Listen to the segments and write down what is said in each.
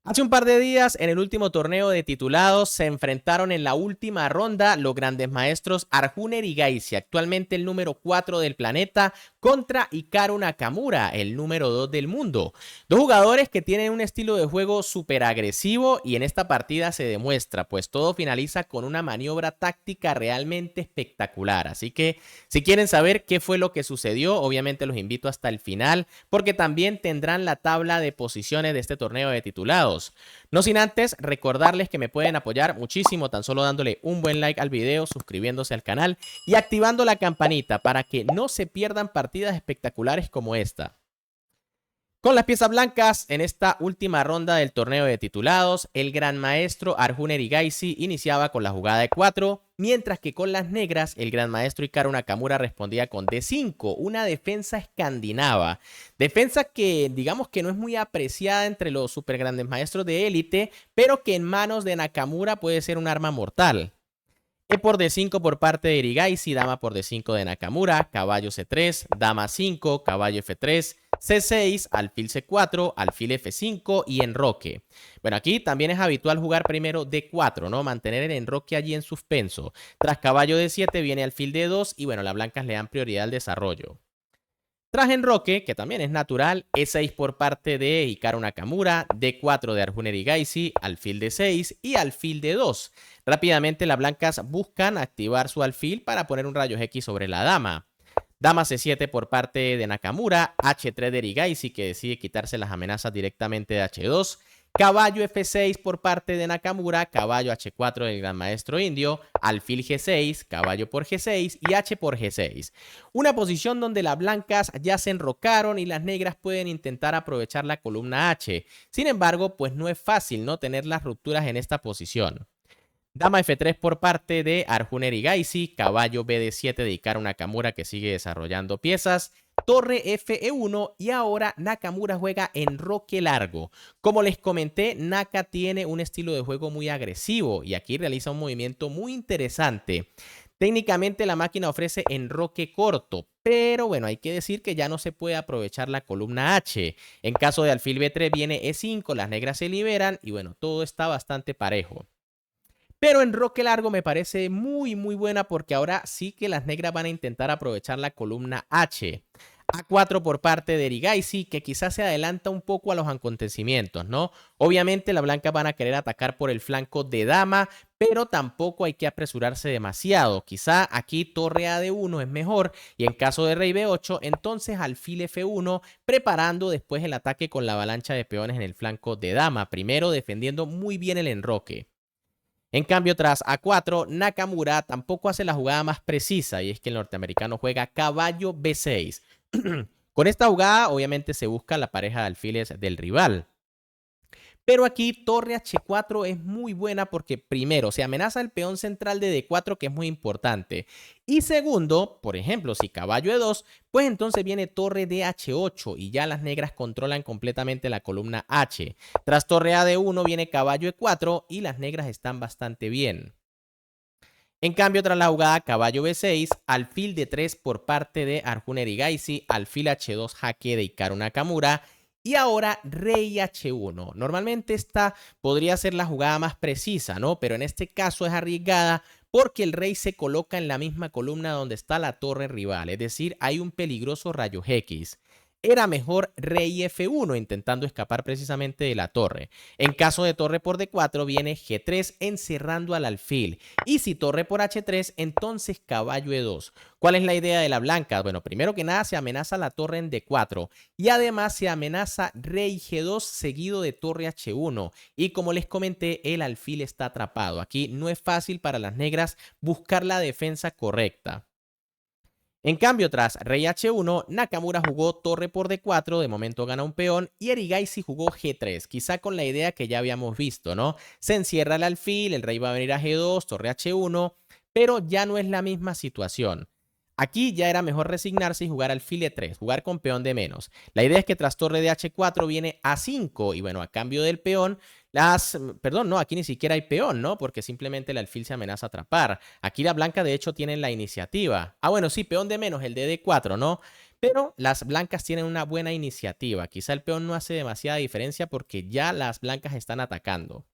Hace un par de días, en el último torneo de titulados, se enfrentaron en la última ronda los grandes maestros Arjun Erigaisi, actualmente el número 4 del planeta, contra Hikaru Nakamura, el número 2 del mundo. Dos jugadores que tienen un estilo de juego súper agresivo y en esta partida se demuestra, pues todo finaliza con una maniobra táctica realmente espectacular. Así que si quieren saber qué fue lo que sucedió, obviamente los invito hasta el final, porque también tendrán la tabla de posiciones de este torneo de titulados. No sin antes recordarles que me pueden apoyar muchísimo tan solo dándole un buen like al video, suscribiéndose al canal y activando la campanita para que no se pierdan partidas espectaculares como esta. Con las piezas blancas, en esta última ronda del torneo de titulados, el gran maestro Arjun Erigaisi iniciaba con la jugada de 4, mientras que con las negras, el gran maestro Hikaru Nakamura respondía con D5, una defensa escandinava. Defensa que digamos que no es muy apreciada entre los super grandes maestros de élite, pero que en manos de Nakamura puede ser un arma mortal. E por D5 por parte de Erigaisi, dama por D5 de Nakamura, caballo C3, dama 5, caballo F3, C6, alfil C4, alfil F5 y enroque. Bueno, aquí también es habitual jugar primero D4, ¿no? Mantener el enroque allí en suspenso. Tras caballo D7 viene alfil D2 y bueno, las blancas le dan prioridad al desarrollo. Tras enroque, que también es natural, E6 por parte de Hikaru Nakamura, D4 de Arjun Erigaisi, alfil D6 y alfil D2. Rápidamente las blancas buscan activar su alfil para poner un rayos X sobre la dama. Dama C7 por parte de Nakamura, H3 de Erigaisi que decide quitarse las amenazas directamente de H2. Caballo F6 por parte de Nakamura, caballo H4 del gran maestro indio, alfil G6, caballo por G6 y H por G6. Una posición donde las blancas ya se enrocaron y las negras pueden intentar aprovechar la columna H. Sin embargo, pues no es fácil no tener las rupturas en esta posición. Dama F3 por parte de Arjun Erigaisi, caballo BD7 de Hikaru Nakamura que sigue desarrollando piezas, torre FE1 y ahora Nakamura juega enroque largo. Como les comenté, Naka tiene un estilo de juego muy agresivo y aquí realiza un movimiento muy interesante. Técnicamente la máquina ofrece enroque corto, pero bueno, hay que decir que ya no se puede aprovechar la columna H. En caso de alfil B3 viene E5, las negras se liberan y bueno, todo está bastante parejo. Pero en Roque Largo me parece muy buena porque ahora sí que las negras van a intentar aprovechar la columna H. A4 por parte de Erigaisi, que quizás se adelanta un poco a los acontecimientos, ¿no? Obviamente las blancas van a querer atacar por el flanco de dama, pero tampoco hay que apresurarse demasiado. Quizá aquí torre A de 1 es mejor y en caso de rey B8, entonces alfil F1, preparando después el ataque con la avalancha de peones en el flanco de dama, primero defendiendo muy bien el enroque. En cambio, tras A4, Nakamura tampoco hace la jugada más precisa y es que el norteamericano juega caballo B6. Con esta jugada, obviamente, se busca la pareja de alfiles del rival. Pero aquí torre H4 es muy buena porque primero se amenaza el peón central de D4 que es muy importante. Y segundo, por ejemplo, si caballo E2, pues entonces viene torre de H8 y ya las negras controlan completamente la columna H. Tras torre A de 1 viene caballo E4 y las negras están bastante bien. En cambio, tras la jugada caballo B6, alfil D3 por parte de Arjun Erigaisi, alfil H2 jaque de Hikaru Nakamura y ahora rey H1. Normalmente esta podría ser la jugada más precisa, ¿no? Pero en este caso es arriesgada porque el rey se coloca en la misma columna donde está la torre rival, es decir, hay un peligroso rayos X. Era mejor rey F1 intentando escapar precisamente de la torre. En caso de torre por D4 viene G3 encerrando al alfil. Y si torre por H3, entonces caballo E2. ¿Cuál es la idea de la blanca? Bueno, primero que nada se amenaza la torre en D4 y además se amenaza rey G2 seguido de torre H1. Y como les comenté, el alfil está atrapado. Aquí no es fácil para las negras buscar la defensa correcta. En cambio, tras rey H1, Nakamura jugó torre por D4, de momento gana un peón, y Erigaisi jugó G3, quizá con la idea que ya habíamos visto, ¿no? Se encierra el alfil, el rey va a venir a G2, torre H1, pero ya no es la misma situación. Aquí ya era mejor resignarse y jugar alfil E3, jugar con peón de menos. La idea es que tras torre de H4 viene A5 y bueno, a cambio del peón, perdón, no, aquí ni siquiera hay peón, ¿no? Porque simplemente el alfil se amenaza a atrapar. Aquí la blanca de hecho tienen la iniciativa. Ah, bueno, sí, peón de menos, el de D4, ¿no? Pero las blancas tienen una buena iniciativa. Quizá el peón no hace demasiada diferencia porque ya las blancas están atacando.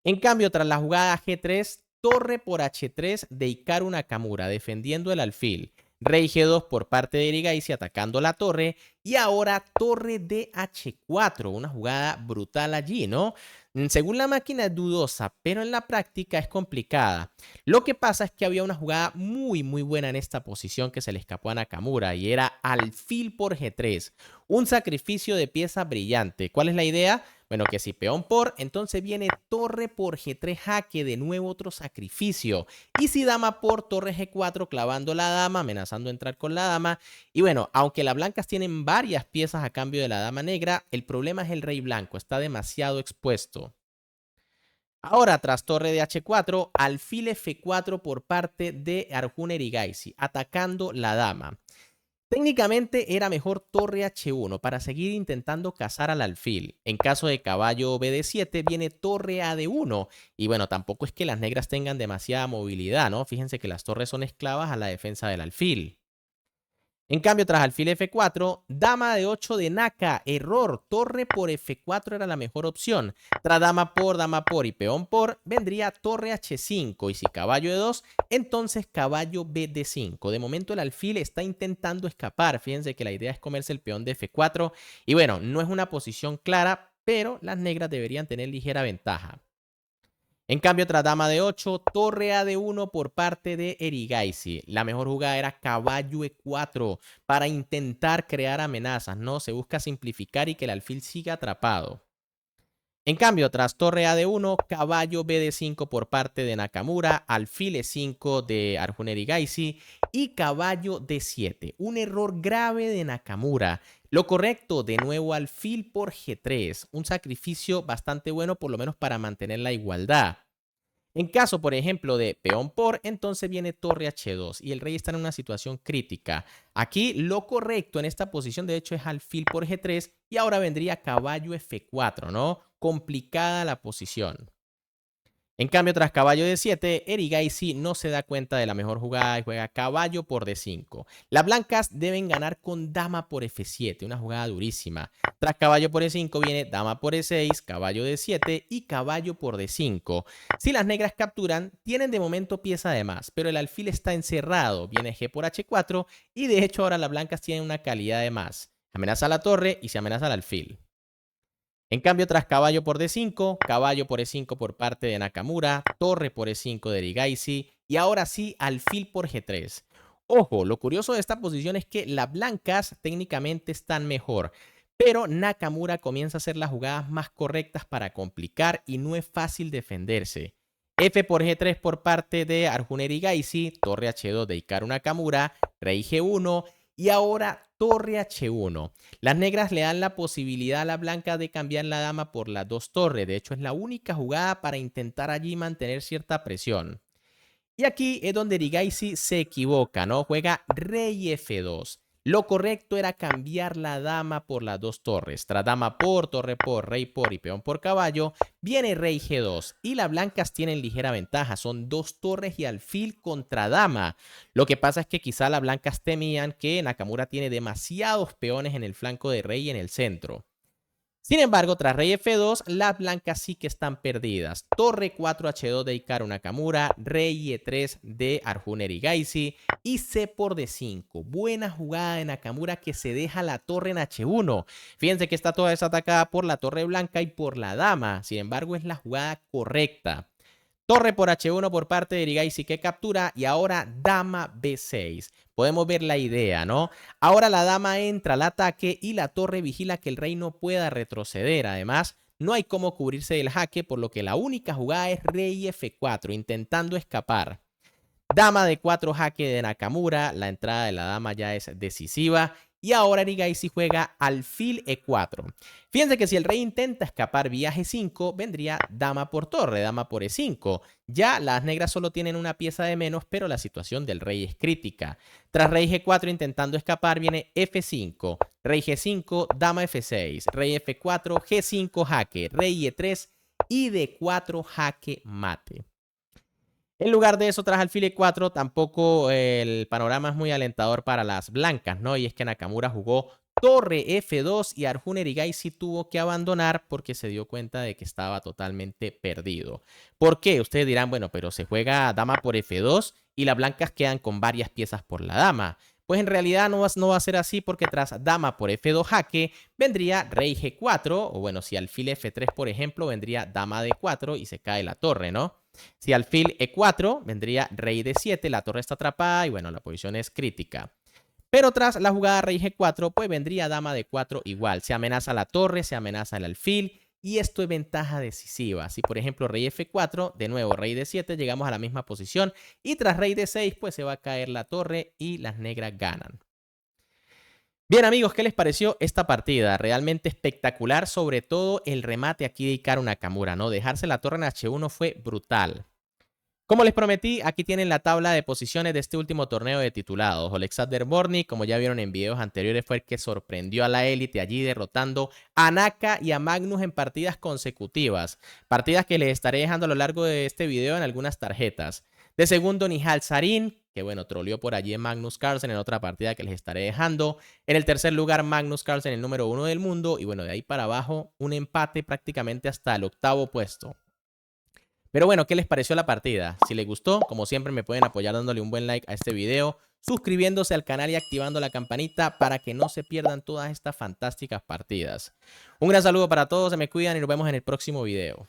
En cambio, tras la jugada G3, torre por H3 de Hikaru Nakamura, defendiendo el alfil. Rey G2 por parte de Erigaisi atacando la torre. Y ahora torre de H4, una jugada brutal allí, ¿no? Según la máquina es dudosa, pero en la práctica es complicada. Lo que pasa es que había una jugada muy buena en esta posición que se le escapó a Nakamura y era alfil por G3. Un sacrificio de pieza brillante. ¿Cuál es la idea? Bueno, que si peón por, entonces viene torre por G3 jaque, de nuevo otro sacrificio. Y si dama por, torre G4 clavando la dama, amenazando entrar con la dama. Y bueno, aunque las blancas tienen varias piezas a cambio de la dama negra, el problema es el rey blanco, está demasiado expuesto. Ahora, tras torre de H4, alfil F4 por parte de Arjun Erigaisi, atacando la dama. Técnicamente era mejor torre H1 para seguir intentando cazar al alfil. En caso de caballo BD7 viene torre AD1. Y bueno, tampoco es que las negras tengan demasiada movilidad, ¿no? Fíjense que las torres son esclavas a la defensa del alfil. En cambio, tras alfil F4, dama de 8 de Naka, error, torre por F4 era la mejor opción. Tras dama por y peón por, vendría torre H5 y si caballo de 2, entonces caballo BD5. De momento el alfil está intentando escapar, fíjense que la idea es comerse el peón de F4 y bueno, no es una posición clara, pero las negras deberían tener ligera ventaja. En cambio, tras dama de 8, torre A de 1 por parte de Erigaisi. La mejor jugada era caballo E4 para intentar crear amenazas, ¿no? Se busca simplificar y que el alfil siga atrapado. En cambio, tras torre A de 1, caballo B de 5 por parte de Nakamura, alfil E5 de Arjun Erigaisi y caballo D7. Un error grave de Nakamura. Lo correcto, de nuevo alfil por G3. Un sacrificio bastante bueno, por lo menos para mantener la igualdad. En caso, por ejemplo, de peón por, entonces viene torre H2 y el rey está en una situación crítica. Aquí lo correcto en esta posición, de hecho, es alfil por G3 y ahora vendría caballo F4, ¿no? Complicada la posición. En cambio, tras caballo D7, Erigaisi no se da cuenta de la mejor jugada y juega caballo por D5. Las blancas deben ganar con dama por F7, una jugada durísima. Tras caballo por E5 viene dama por E6, caballo D7 y caballo por D5. Si las negras capturan, tienen de momento pieza de más, pero el alfil está encerrado. Viene G por H4 y de hecho ahora las blancas tienen una calidad de más. Amenaza a la torre y se amenaza al alfil. En cambio, tras caballo por D5, caballo por E5 por parte de Nakamura, torre por E5 de Erigaisi y ahora sí alfil por G3. Ojo, lo curioso de esta posición es que las blancas técnicamente están mejor, pero Nakamura comienza a hacer las jugadas más correctas para complicar y no es fácil defenderse. F por G3 por parte de Arjun Erigaisi, torre H2 de Hikaru Nakamura, rey G1 y ahora torre H1. Las negras le dan la posibilidad a la blanca de cambiar la dama por las dos torres. De hecho, es la única jugada para intentar allí mantener cierta presión. Y aquí es donde Erigaisi se equivoca, ¿no? Juega rey F2. Lo correcto era cambiar la dama por las dos torres. Tras dama por, torre por, rey por y peón por caballo, viene rey G2. Y las blancas tienen ligera ventaja. Son dos torres y alfil contra dama. Lo que pasa es que quizá las blancas temían que Nakamura tiene demasiados peones en el flanco de rey y en el centro. Sin embargo, tras rey F2, las blancas sí que están perdidas. Torre 4H2 de Hikaru Nakamura, rey E3 de Arjun Erigaisi y C por D5. Buena jugada de Nakamura que se deja la torre en H1. Fíjense que esta torre es atacada por la torre blanca y por la dama. Sin embargo, es la jugada correcta. Torre por H1 por parte de Erigaisi que captura y ahora dama B6. Podemos ver la idea, ¿no? Ahora la dama entra al ataque y la torre vigila que el rey no pueda retroceder. Además, no hay cómo cubrirse del jaque, por lo que la única jugada es rey F4, intentando escapar. Dama de 4 jaque de Nakamura, la entrada de la dama ya es decisiva Y ahora Erigaisi juega alfil E4. Fíjense que si el rey intenta escapar vía G5, vendría dama por torre, dama por E5. Ya las negras solo tienen una pieza de menos, pero la situación del rey es crítica. Tras rey G4 intentando escapar, viene F5, rey G5, dama F6, rey F4, G5 jaque, rey E3 y D4 jaque mate. En lugar de eso, tras alfil E4, tampoco el panorama es muy alentador para las blancas, ¿no? Y es que Nakamura jugó torre F2 y Arjun Erigaisi tuvo que abandonar porque se dio cuenta de que estaba totalmente perdido. ¿Por qué? Ustedes dirán, bueno, pero se juega dama por F2 y las blancas quedan con varias piezas por la dama. Pues en realidad no va a ser así porque tras dama por F2 jaque vendría rey G4, o bueno, si alfil F3 por ejemplo, vendría dama D4 y se cae la torre, ¿no? Si alfil E4 vendría rey D7, la torre está atrapada y bueno, la posición es crítica. Pero tras la jugada rey G4, pues vendría dama D4 igual. Se amenaza la torre, se amenaza el alfil y esto es ventaja decisiva. Si por ejemplo rey F4, de nuevo rey D7, llegamos a la misma posición y tras rey D6, pues se va a caer la torre y las negras ganan. Bien amigos, ¿qué les pareció esta partida? Realmente espectacular, sobre todo el remate aquí de Hikaru Nakamura, ¿no? Dejarse la torre en H1 fue brutal. Como les prometí, aquí tienen la tabla de posiciones de este último torneo de titulados. Alexander Borny, como ya vieron en videos anteriores, fue el que sorprendió a la élite allí derrotando a Naka y a Magnus en partidas consecutivas. Partidas que les estaré dejando a lo largo de este video en algunas tarjetas. De segundo, Nihal Sarin, que bueno, troleó por allí en Magnus Carlsen en otra partida que les estaré dejando. En el tercer lugar, Magnus Carlsen, el número 1 del mundo. Y bueno, de ahí para abajo, un empate prácticamente hasta el octavo puesto. Pero bueno, ¿qué les pareció la partida? Si les gustó, como siempre me pueden apoyar dándole un buen like a este video, suscribiéndose al canal y activando la campanita para que no se pierdan todas estas fantásticas partidas. Un gran saludo para todos, se me cuidan y nos vemos en el próximo video.